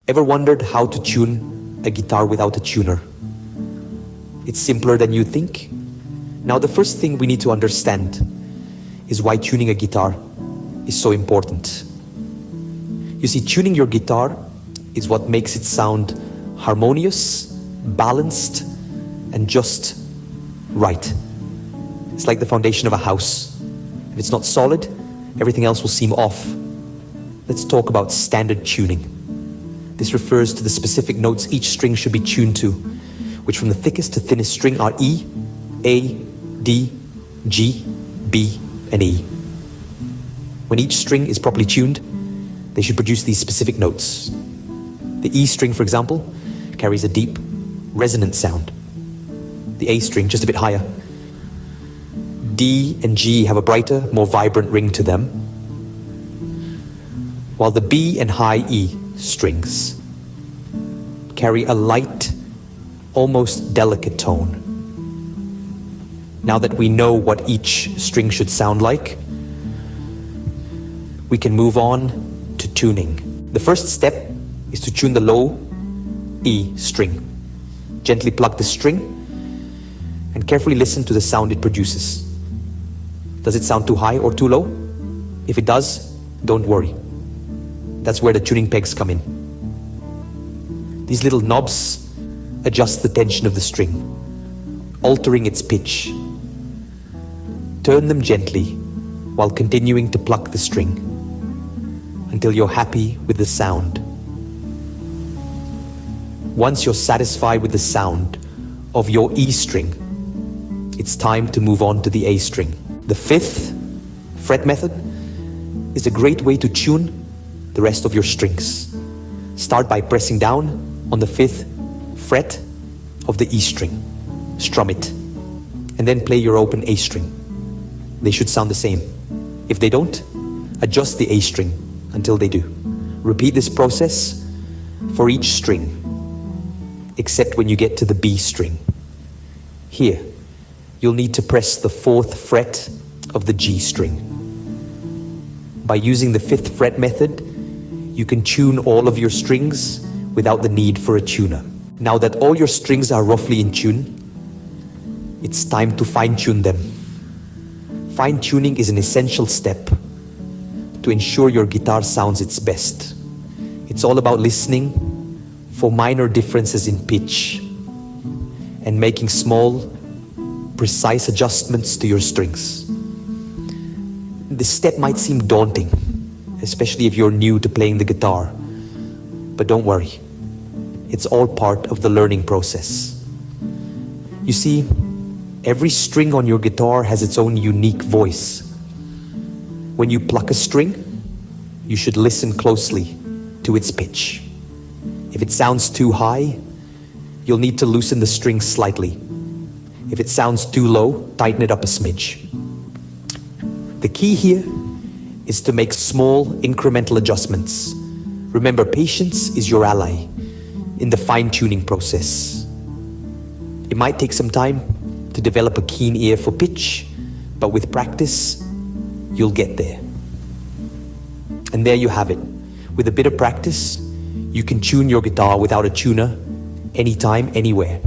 Ever wondered how to tune a guitar without a tuner? It's simpler than you think. Now, the first thing we need to understand is why tuning a guitar is so important. You see, tuning your guitar is what makes it sound harmonious, balanced, and just right. It's like the foundation of a house. If it's not solid, everything else will seem off. Let's talk about standard tuning. This refers to the specific notes each string should be tuned to, which from the thickest to thinnest string are E, A, D, G, B, and E. When each string is properly tuned, they should produce these specific notes. The E string, for example, carries a deep, resonant sound. The A string, just a bit higher. D and G have a brighter, more vibrant ring to them, while the B and high E strings carry a light, almost delicate tone. Now that we know what each string should sound like, we can move on to tuning. The first step is to tune the low E string. Gently pluck the string and carefully listen to the sound it produces. Does it sound too high or too low? If it does, don't worry. That's where the tuning pegs come in. These little knobs adjust the tension of the string, altering its pitch. Turn them gently while continuing to pluck the string until you're happy with the sound. Once you're satisfied with the sound of your E string, it's time to move on to the A string. The fifth fret method is a great way to tune the rest of your strings. Start by pressing down on the fifth fret of the E string. Strum it, and then play your open A string. They should sound the same. If they don't, adjust the A string until they do. Repeat this process for each string, except when you get to the B string. Here, you'll need to press the fourth fret of the G string. By using the fifth fret method, you can tune all of your strings without the need for a tuner. Now that all your strings are roughly in tune, it's time to fine-tune them. Fine-tuning is an essential step to ensure your guitar sounds its best. It's all about listening for minor differences in pitch and making small, precise adjustments to your strings. This step might seem daunting, especially if you're new to playing the guitar, but don't worry, it's all part of the learning process. You see, every string on your guitar has its own unique voice. When you pluck a string, you should listen closely to its pitch. If it sounds too high, you'll need to loosen the string slightly. If it sounds too low, tighten it up a smidge. The key here is to make small incremental adjustments. Remember, patience is your ally in the fine-tuning process. It might take some time to develop a keen ear for pitch, but with practice, you'll get there. And there you have it. With a bit of practice, you can tune your guitar without a tuner, anytime, anywhere.